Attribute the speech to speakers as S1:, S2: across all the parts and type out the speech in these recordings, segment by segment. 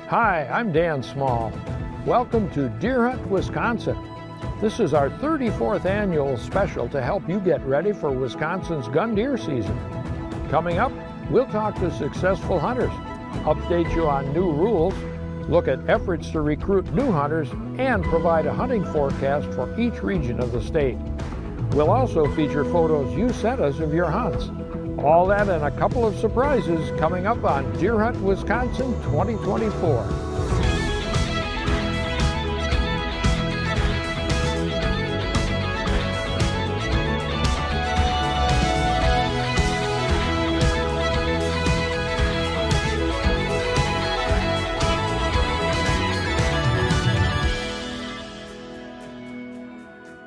S1: Hi, I'm Dan Small. Welcome to Deer Hunt, Wisconsin. This is our 34th annual special to help you get ready for Wisconsin's gun deer season. Coming up, we'll talk to successful hunters, update you on new rules, look at efforts to recruit new hunters, and provide a hunting forecast for each region of the state. We'll also feature photos you sent us of your hunts. All that and a couple of surprises coming up on Deer Hunt, Wisconsin 2024.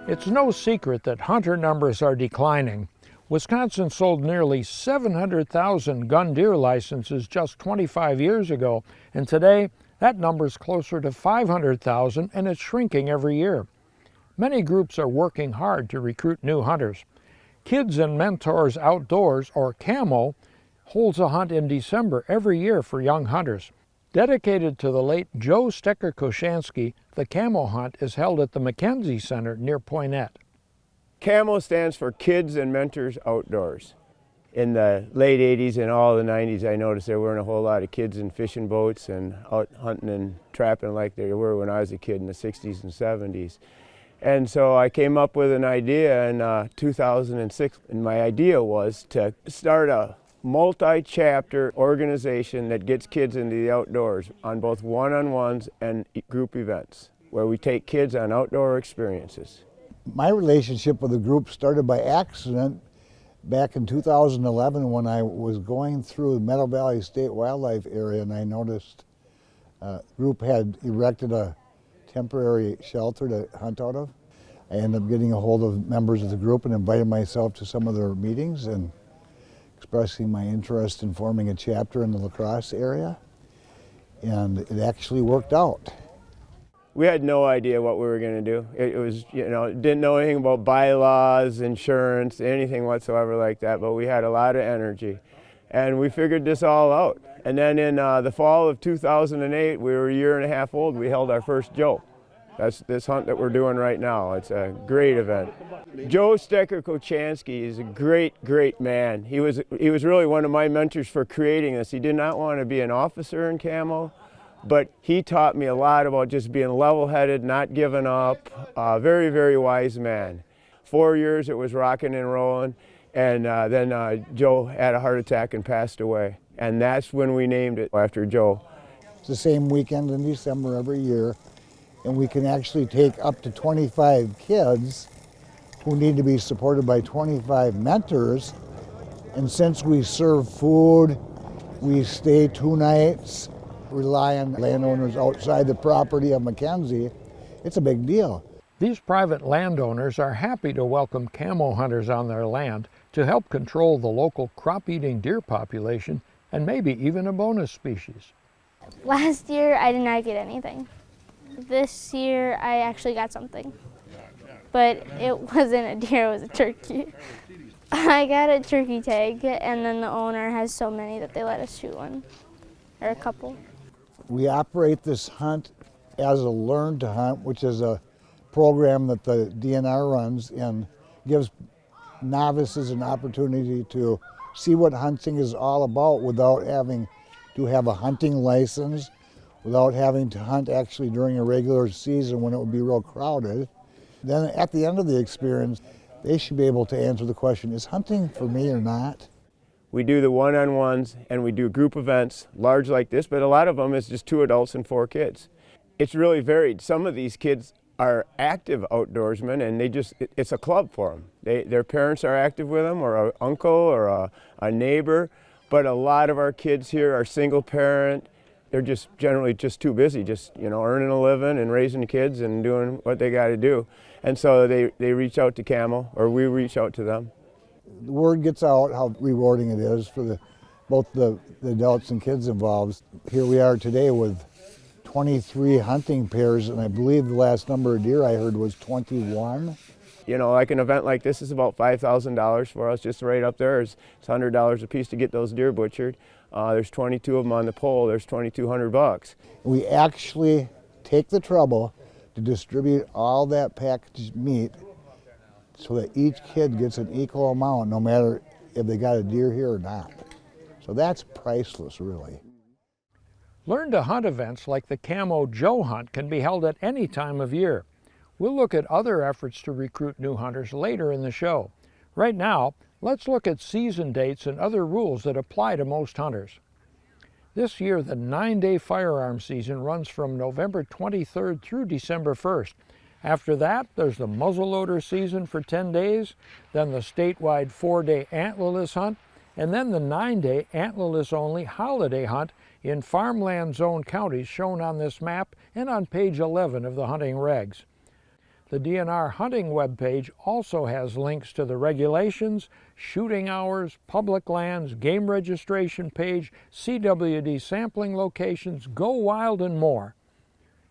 S1: It's no secret that hunter numbers are declining. Wisconsin sold nearly 700,000 gun deer licenses just 25 years ago, and today that number's closer to 500,000 and it's shrinking every year. Many groups are working hard to recruit new hunters. Kids and Mentors Outdoors, or CAMO, holds a hunt in December every year for young hunters. Dedicated to the late Joe Stecker-Koshansky, the CAMO hunt is held at the McKenzie Center near Poynette.
S2: CAMO stands for Kids and Mentors Outdoors. In the late 80s and all the 90s, I noticed there weren't a whole lot of kids in fishing boats and out hunting and trapping like there were when I was a kid in the 60s and 70s. And so I came up with an idea in 2006, and my idea was to start a multi-chapter organization that gets kids into the outdoors on both one-on-ones and group events, where we take kids on outdoor experiences.
S3: My relationship with the group started by accident back in 2011 when I was going through the Meadow Valley State Wildlife Area, and I noticed a group had erected a temporary shelter to hunt out of. I ended up getting a hold of members of the group and invited myself to some of their meetings and expressing my interest in forming a chapter in the La Crosse area, and it actually worked out.
S2: We had no idea what we were going to do. It was, didn't know anything about bylaws, insurance, anything whatsoever like that, but we had a lot of energy. And we figured this all out. And then in the fall of 2008, we were a year and a half old, we held our first Joe. That's this hunt that we're doing right now. It's a great event. Joe Stecker-Koshansky is a great, great man. He was really one of my mentors for creating this. He did not want to be an officer in CAMO, but he taught me a lot about just being level-headed, not giving up. Very, very wise man. 4 years it was rocking and rolling, and then Joe had a heart attack and passed away. And that's when we named it after Joe.
S3: It's the same weekend in December every year, and we can actually take up to 25 kids who need to be supported by 25 mentors. And since we serve food, we stay 2 nights, rely on landowners outside the property of McKenzie, it's a big deal.
S1: These private landowners are happy to welcome CAMO hunters on their land to help control the local crop-eating deer population and maybe even a bonus species.
S4: Last year I did not get anything. This year I actually got something, but it wasn't a deer, it was a turkey. I got a turkey tag, and then the owner has so many that they let us shoot one, or a couple.
S3: We operate this hunt as a Learn to Hunt, which is a program that the DNR runs and gives novices an opportunity to see what hunting is all about without having to have a hunting license, without having to hunt actually during a regular season when it would be real crowded. Then at the end of the experience, they should be able to answer the question, is hunting for me or not?
S2: We do the one-on-ones and we do group events, large like this, but a lot of them is just 2 adults and 4 kids. It's really varied. Some of these kids are active outdoorsmen, and it's a club for them. Their parents are active with them, or an uncle or a neighbor, but a lot of our kids here are single parent. They're just generally just too busy, earning a living and raising kids and doing what they got to do. And so they reach out to CAMO, or we reach out to them.
S3: The word gets out how rewarding it is for both the adults and kids involved. Here we are today with 23 hunting pairs, and I believe the last number of deer I heard was 21.
S2: Like an event like this is about $5,000 for us, just right up there. It's $100 a piece to get those deer butchered. There's 22 of them on the pole. There's $2,200.
S3: We actually take the trouble to distribute all that packaged meat so that each kid gets an equal amount, no matter if they got a deer here or not. So that's priceless, really.
S1: Learn to hunt events like the Camo Joe Hunt can be held at any time of year. We'll look at other efforts to recruit new hunters later in the show. Right now, let's look at season dates and other rules that apply to most hunters. This year, the 9-day firearm season runs from November 23rd through December 1st. After that, there's the muzzleloader season for 10 days, then the statewide 4-day antlerless hunt, and then the 9-day antlerless-only holiday hunt in farmland zone counties shown on this map and on page 11 of the hunting regs. The DNR hunting webpage also has links to the regulations, shooting hours, public lands, game registration page, CWD sampling locations, Go Wild, and more.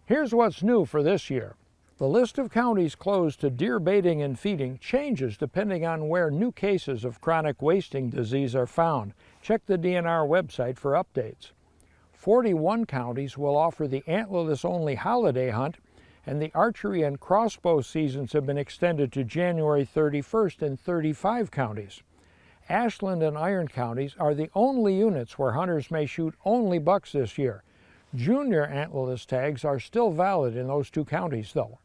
S1: Here's what's new for this year. The list of counties closed to deer baiting and feeding changes depending on where new cases of chronic wasting disease are found. Check the DNR website for updates. 41 counties will offer the antlerless-only holiday hunt, and the archery and crossbow seasons have been extended to January 31st in 35 counties. Ashland and Iron counties are the only units where hunters may shoot only bucks this year. Junior antlerless tags are still valid in those two counties, though.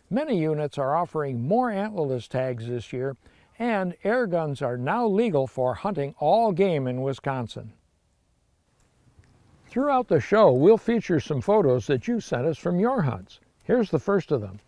S1: Many units are offering more antlerless tags this year, and air guns are now legal for hunting all game in Wisconsin. Throughout the show, we'll feature some photos that you sent us from your hunts. Here's the first of them.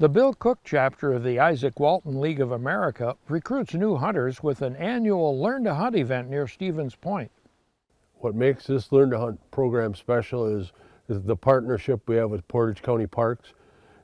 S1: The Bill Cook chapter of the Isaac Walton League of America recruits new hunters with an annual Learn to Hunt event near Stevens Point.
S5: What makes this Learn to Hunt program special is the partnership we have with Portage County Parks.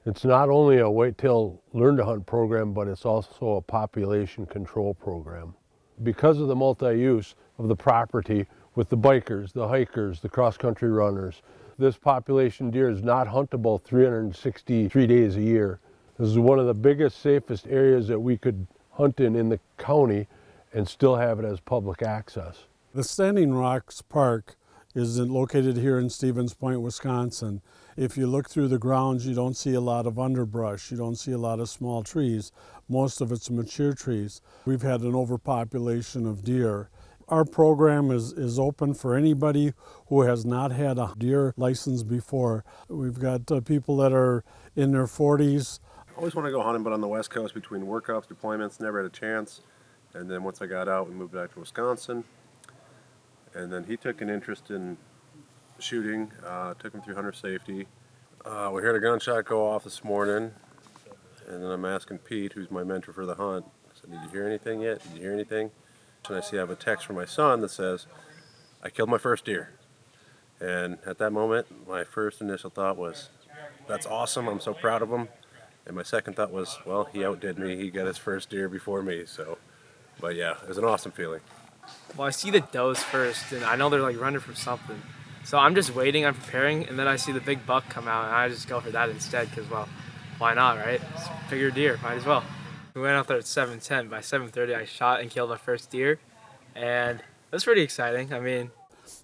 S5: It's not only a whitetail Learn to Hunt program, but it's also a population control program. Because of the multi-use of the property with the bikers, the hikers, the cross-country runners, this population deer is not huntable 363 days a year. This is one of the biggest, safest areas that we could hunt in the county and still have it as public access.
S6: The Standing Rocks Park is located here in Stevens Point, Wisconsin. If you look through the grounds, you don't see a lot of underbrush. You don't see a lot of small trees. Most of it's mature trees. We've had an overpopulation of deer. Our program is open for anybody who has not had a deer license before. We've got people that are in their 40s.
S7: I always wanted to go hunting, but on the West Coast between workouts, deployments, never had a chance. And then once I got out, we moved back to Wisconsin. And then he took an interest in shooting, took him through hunter safety. We heard a gunshot go off this morning, and then I'm asking Pete, who's my mentor for the hunt, I said, did you hear anything yet? Did you hear anything? And I see I have a text from my son that says, I killed my first deer. And at that moment, my first initial thought was, that's awesome, I'm so proud of him. And my second thought was, well, he outdid me, he got his first deer before me, so. But yeah, it was an awesome feeling.
S8: Well, I see the does first, and I know they're like running from something. So I'm just waiting, I'm preparing, and then I see the big buck come out, and I just go for that instead, because, well, why not, right? It's a bigger deer, might as well. We went out there at 7:10. By 7:30, I shot and killed my first deer, and it was pretty exciting. I mean,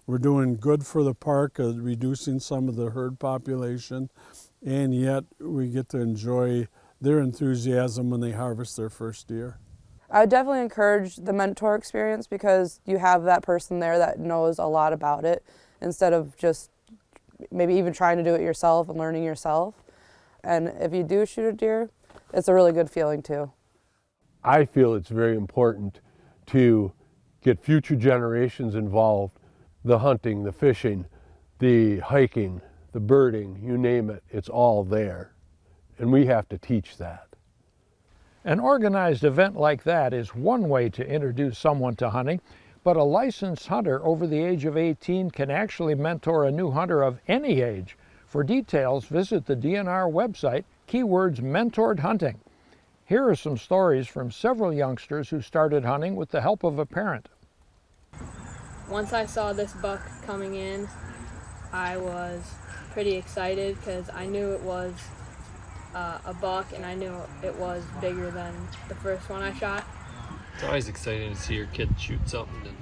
S6: we're doing good for the park, reducing some of the herd population, and yet we get to enjoy their enthusiasm when they harvest their first deer.
S9: I would definitely encourage the mentor experience because you have that person there that knows a lot about it instead of just maybe even trying to do it yourself and learning yourself. And if you do shoot a deer, it's a really good feeling too.
S5: I feel it's very important to get future generations involved. The hunting, the fishing, the hiking, the birding, you name it, it's all there. And we have to teach that.
S1: An organized event like that is one way to introduce someone to hunting, but a licensed hunter over the age of 18 can actually mentor a new hunter of any age. For details, visit the DNR website, keywords mentored hunting. Here are some stories from several youngsters who started hunting with the help of a parent.
S10: Once I saw this buck coming in, I was pretty excited because I knew it was a buck, and I knew it was bigger than the first one I shot.
S11: It's always exciting to see your kid shoot something and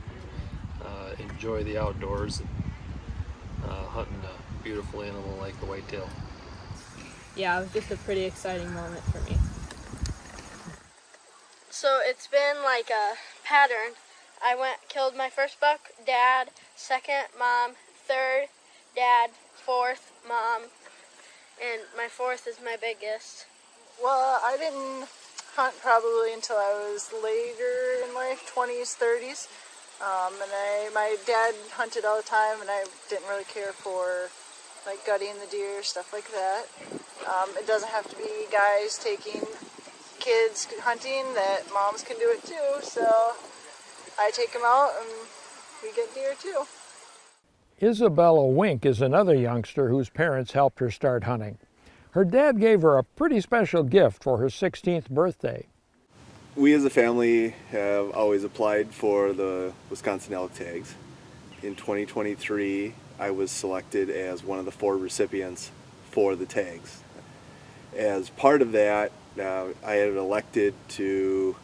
S11: enjoy the outdoors and hunting a beautiful animal like the whitetail.
S10: Yeah, it was just a pretty exciting moment for me.
S4: So it's been like a pattern. I killed my first buck, Dad, second, Mom, third, Dad, fourth, Mom, and my fourth is my biggest.
S12: Well, I didn't hunt probably until I was later in life, 20s, 30s. My dad hunted all the time, and I didn't really care for like gutting the deer, stuff like that. It doesn't have to be guys taking kids hunting, that moms can do it too, so I take them out and we get deer too.
S1: Isabella Wink is another youngster whose parents helped her start hunting. Her dad gave her a pretty special gift for her 16th birthday.
S13: We as a family have always applied for the Wisconsin elk tags. In 2023, I was selected as one of the 4 recipients for the tags. As part of that, I had elected to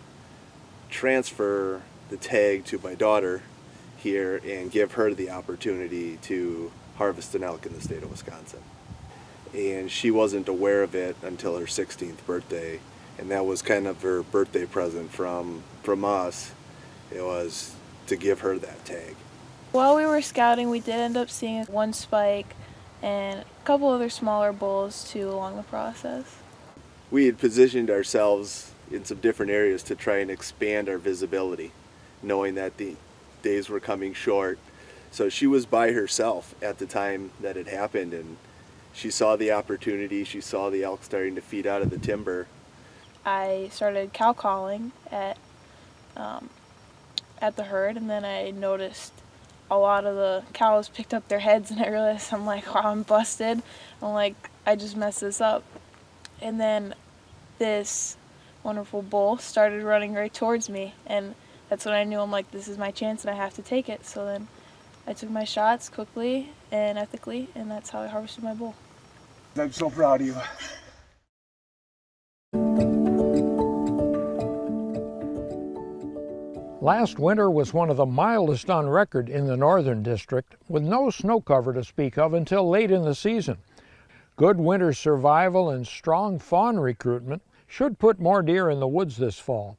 S13: transfer the tag to my daughter here and give her the opportunity to harvest an elk in the state of Wisconsin. And she wasn't aware of it until her 16th birthday, and that was kind of her birthday present from us. It was to give her that tag.
S14: While we were scouting, we did end up seeing one spike and a couple other smaller bulls too along the process.
S13: We had positioned ourselves in some different areas to try and expand our visibility, knowing that the days were coming short. So she was by herself at the time that it happened, and she saw the opportunity. She saw the elk starting to feed out of the timber.
S14: I started cow calling at the herd, and then I noticed a lot of the cows picked up their heads, and I realized, I'm like, wow, I'm busted. I'm like, I just messed this up. And then this wonderful bull started running right towards me, and that's when I knew, I'm like, this is my chance and I have to take it. So then I took my shots quickly and ethically, and that's how I harvested my bull.
S15: I'm so proud of you.
S1: Last winter was one of the mildest on record in the Northern District, with no snow cover to speak of until late in the season. Good winter survival and strong fawn recruitment should put more deer in the woods this fall.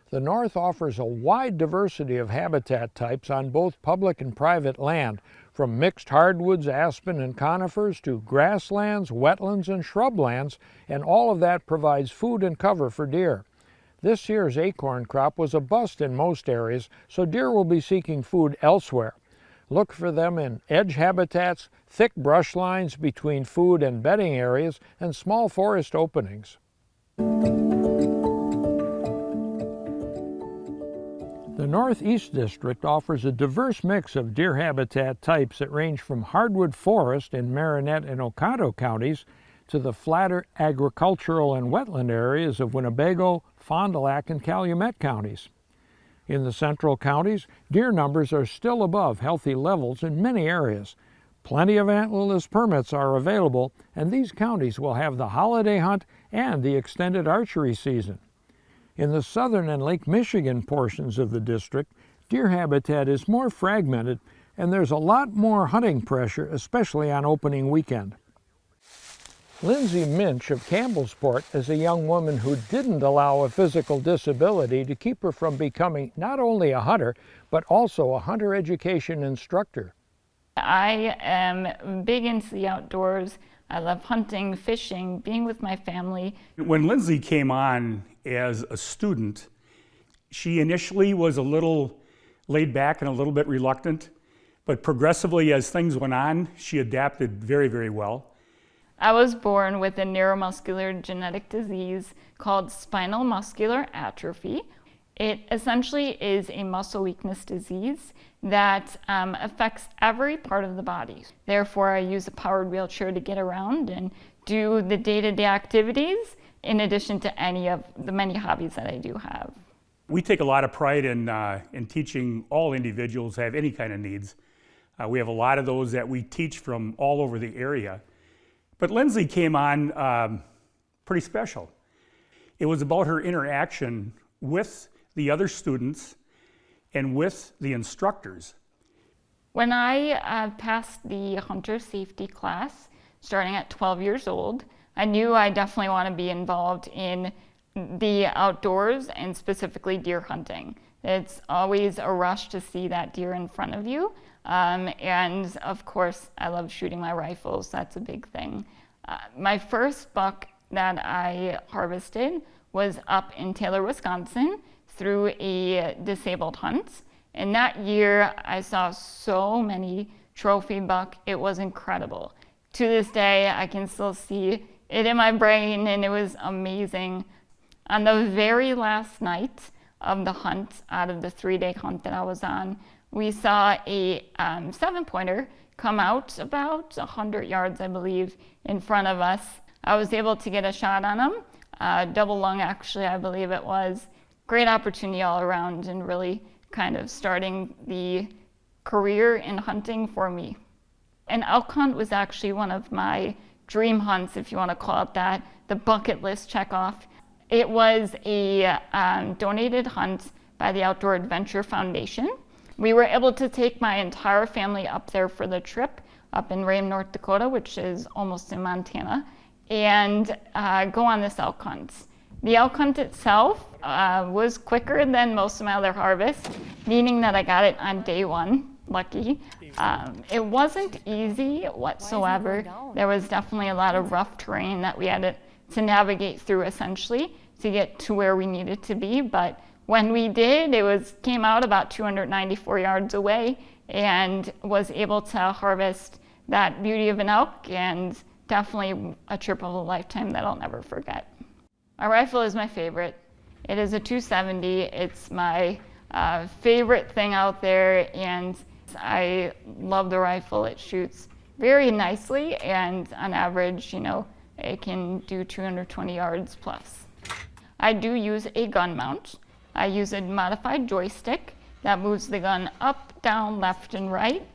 S1: The North offers a wide diversity of habitat types on both public and private land, from mixed hardwoods, aspen and conifers, to grasslands, wetlands and shrublands, and all of that provides food and cover for deer. This year's acorn crop was a bust in most areas, so deer will be seeking food elsewhere. Look for them in edge habitats, thick brush lines between food and bedding areas, and small forest openings. The Northeast District offers a diverse mix of deer habitat types that range from hardwood forest in Marinette and Oconto counties to the flatter agricultural and wetland areas of Winnebago, Fond du Lac, and Calumet counties. In the central counties, deer numbers are still above healthy levels in many areas. Plenty of antlerless permits are available, and these counties will have the holiday hunt and the extended archery season. In the southern and Lake Michigan portions of the district, deer habitat is more fragmented, and there's a lot more hunting pressure, especially on opening weekend. Lindsay Minch of Campbellsport is a young woman who didn't allow a physical disability to keep her from becoming not only a hunter, but also a hunter education instructor.
S16: I am big into the outdoors. I love hunting, fishing, being with my family.
S17: When Lindsay came on as a student, she initially was a little laid back and a little bit reluctant, but progressively as things went on, she adapted very, very well.
S16: I was born with a neuromuscular genetic disease called spinal muscular atrophy. It essentially is a muscle weakness disease that affects every part of the body. Therefore, I use a powered wheelchair to get around and do the day-to-day activities in addition to any of the many hobbies that I do have.
S17: We take a lot of pride in teaching all individuals who have any kind of needs. We have a lot of those that we teach from all over the area. But Lindsay came on pretty special. It was about her interaction with the other students and with the instructors.
S16: When I passed the hunter safety class, starting at 12 years old, I knew I definitely want to be involved in the outdoors and specifically deer hunting. It's always a rush to see that deer in front of you. And of course, I love shooting my rifles. That's a big thing. My first buck that I harvested was up in Taylor, Wisconsin through a disabled hunt. And that year, I saw so many trophy buck. It was incredible. To this day, I can still see it in my brain, and it was amazing. On the very last night of the hunt, out of the 3-day hunt that I was on, we saw a 7-pointer come out about 100 yards, I believe, in front of us. I was able to get a shot on him, double lung actually, I believe it was. Great opportunity all around and really kind of starting the career in hunting for me. An elk hunt was actually one of my dream hunts, if you want to call it that, the bucket list checkoff. It was a donated hunt by the Outdoor Adventure Foundation. We were able to take my entire family up there for the trip, up in Rame, North Dakota, which is almost in Montana, and go on this elk hunt. The elk hunt itself was quicker than most of my other harvests, meaning that I got it on day one, lucky. It wasn't easy whatsoever. There was definitely a lot of rough terrain that we had to navigate through essentially to get to where we needed to be, but when we did, came out about 294 yards away and was able to harvest that beauty of an elk, and definitely a trip of a lifetime that I'll never forget. My rifle is my favorite. It is a 270. It's my favorite thing out there, and I love the rifle. It shoots very nicely, and on average, it can do 220 yards plus. I do use a gun mount. I use a modified joystick that moves the gun up, down, left, and right,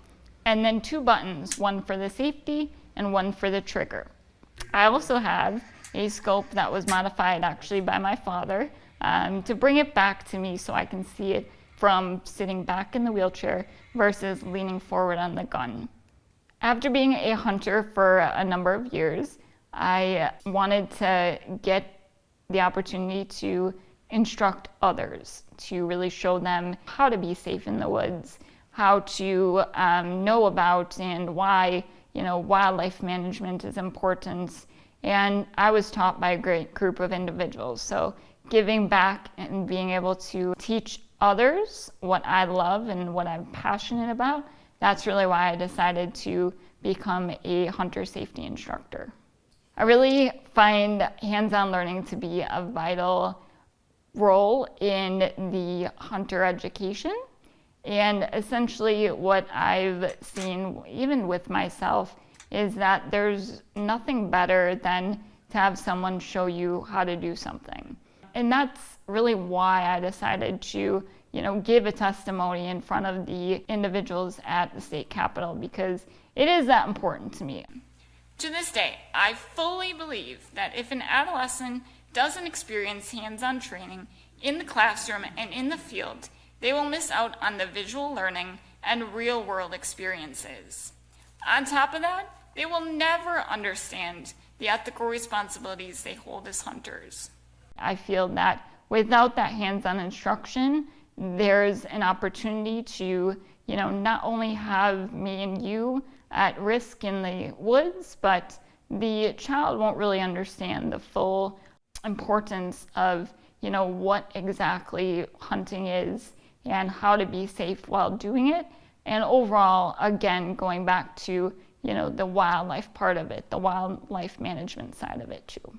S16: and then 2 buttons, one for the safety and one for the trigger. I also have a scope that was modified actually by my father to bring it back to me so I can see it from sitting back in the wheelchair versus leaning forward on the gun. After being a hunter for a number of years, I wanted to get the opportunity to instruct others, to really show them how to be safe in the woods, how to know about and why wildlife management is important. And I was taught by a great group of individuals. So giving back and being able to teach others what I love and what I'm passionate about, that's really why I decided to become a hunter safety instructor. I really find hands-on learning to be a vital role in the hunter education. And essentially what I've seen, even with myself, is that there's nothing better than to have someone show you how to do something. And that's really why I decided to, give a testimony in front of the individuals at the state capitol, because it is that important to me. To this day, I fully believe that if an adolescent doesn't experience hands-on training in the classroom and in the field, they will miss out on the visual learning and real-world experiences. On top of that, they will never understand the ethical responsibilities they hold as hunters. I feel that without that hands-on instruction, there's an opportunity to, not only have me and you at risk in the woods, but the child won't really understand the full importance of, what exactly hunting is and how to be safe while doing it. And overall, again, going back to, the wildlife part of it, the wildlife management side of it too.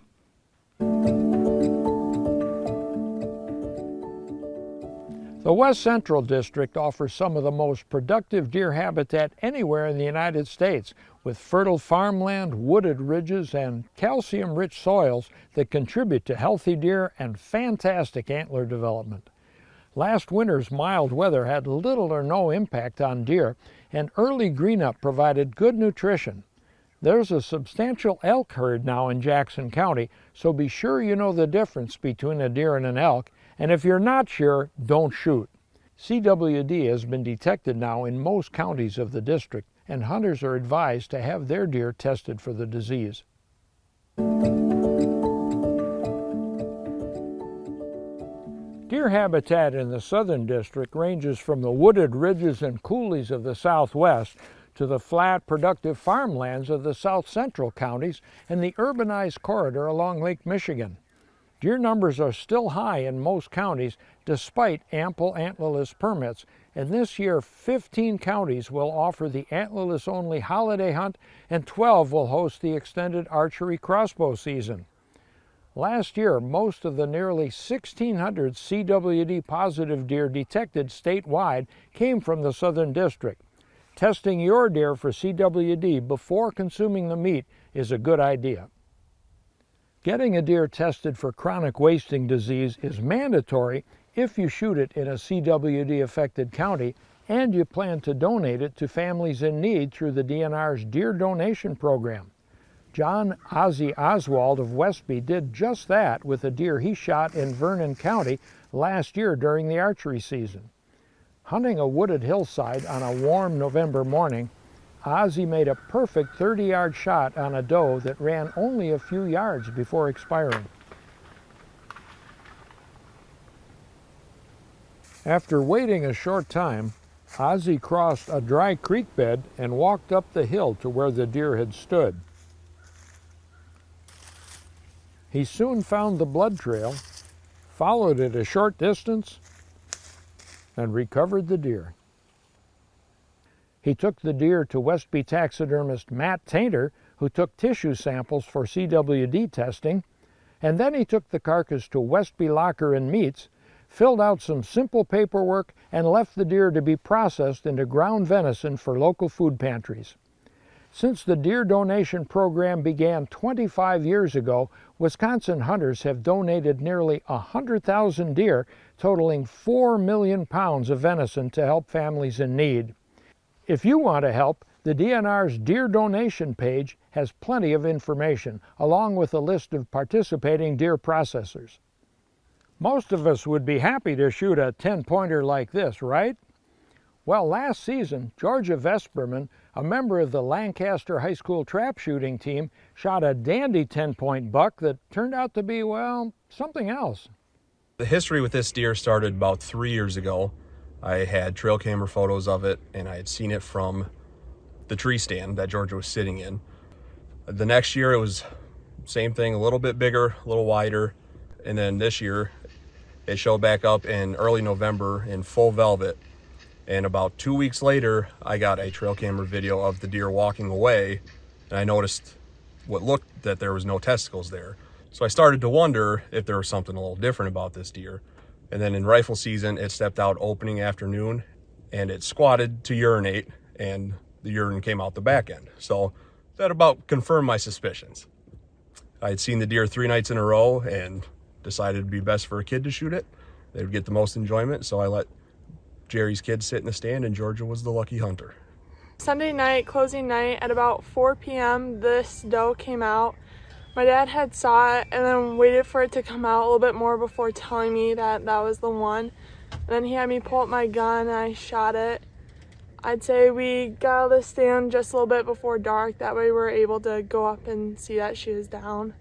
S1: The West Central District offers some of the most productive deer habitat anywhere in the United States, with fertile farmland, wooded ridges, and calcium-rich soils that contribute to healthy deer and fantastic antler development. Last winter's mild weather had little or no impact on deer, and early green-up provided good nutrition. There's a substantial elk herd now in Jackson County, so be sure you know the difference between a deer and an elk, and if you're not sure, don't shoot. CWD has been detected now in most counties of the district, and hunters are advised to have their deer tested for the disease. Deer habitat in the Southern District ranges from the wooded ridges and coulees of the Southwest to the flat, productive farmlands of the South Central counties and the urbanized corridor along Lake Michigan. Deer numbers are still high in most counties despite ample antlerless permits, and this year 15 counties will offer the antlerless-only holiday hunt and 12 will host the extended archery crossbow season. Last year, most of the nearly 1,600 CWD-positive deer detected statewide came from the Southern District. Testing your deer for CWD before consuming the meat is a good idea. Getting a deer tested for chronic wasting disease is mandatory if you shoot it in a CWD-affected county and you plan to donate it to families in need through the DNR's Deer Donation Program. John Ozzie Oswald of Westby did just that with a deer he shot in Vernon County last year during the archery season. Hunting a wooded hillside on a warm November morning, Ozzie made a perfect 30-yard shot on a doe that ran only a few yards before expiring. After waiting a short time, Ozzie crossed a dry creek bed and walked up the hill to where the deer had stood. He soon found the blood trail, followed it a short distance, and recovered the deer. He took the deer to Westby taxidermist Matt Tainter, who took tissue samples for CWD testing, and then he took the carcass to Westby Locker and Meats, filled out some simple paperwork, and left the deer to be processed into ground venison for local food pantries. Since the Deer Donation Program began 25 years ago, Wisconsin hunters have donated nearly 100,000 deer, totaling 4 million pounds of venison to help families in need. If you want to help, the DNR's Deer Donation page has plenty of information, along with a list of participating deer processors. Most of us would be happy to shoot a 10-pointer like this, right? Well, last season, Georgia Vesperman, a member of the Lancaster High School trap shooting team, shot a dandy 10-point buck that turned out to be, well, something else.
S18: The history with this deer started about 3 years ago. I had trail camera photos of it, and I had seen it from the tree stand that Georgia was sitting in. The next year it was same thing, a little bit bigger, a little wider, and then this year it showed back up in early November in full velvet. And about 2 weeks later, I got a trail camera video of the deer walking away, and I noticed that there was no testicles there. So I started to wonder if there was something a little different about this deer. And then in rifle season, it stepped out opening afternoon, and it squatted to urinate, and the urine came out the back end. So that about confirmed my suspicions. I had seen the deer 3 nights in a row and decided it'd be best for a kid to shoot it. They would get the most enjoyment, so I let Jerry's kids sit in the stand, and Georgia was the lucky hunter.
S19: Sunday night, closing night, at about 4 p.m., this doe came out. My dad had saw it and then waited for it to come out a little bit more before telling me that that was the one. And then he had me pull up my gun and I shot it. I'd say we got out of the stand just a little bit before dark. That way we were able to go up and see that she was down.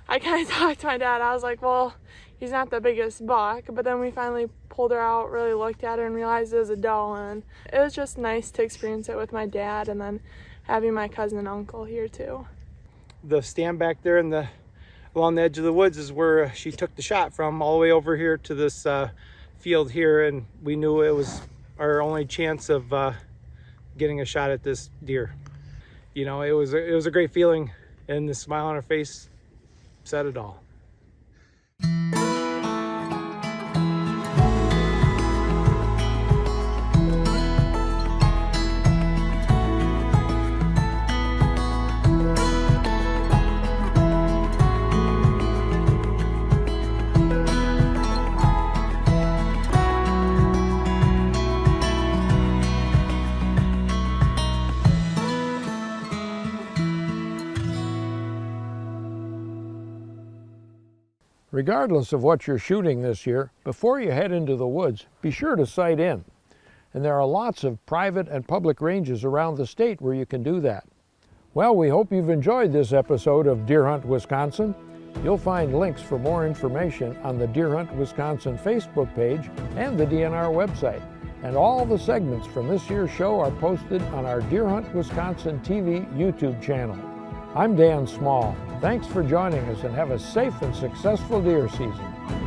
S19: I kind of talked to my dad. I was like, well, he's not the biggest buck. But then we finally pulled her out, really looked at her and realized it was a doe. And it was just nice to experience it with my dad and then having my cousin and uncle here too.
S20: The stand back there along the edge of the woods is where she took the shot from, all the way over here to this field here, and we knew it was our only chance of getting a shot at this deer. You know, it was a great feeling, and the smile on her face said it all.
S1: Regardless of what you're shooting this year, before you head into the woods, be sure to sight in. And there are lots of private and public ranges around the state where you can do that. Well, we hope you've enjoyed this episode of Deer Hunt Wisconsin. You'll find links for more information on the Deer Hunt Wisconsin Facebook page and the DNR website. And all the segments from this year's show are posted on our Deer Hunt Wisconsin TV YouTube channel. I'm Dan Small. Thanks for joining us and have a safe and successful deer season.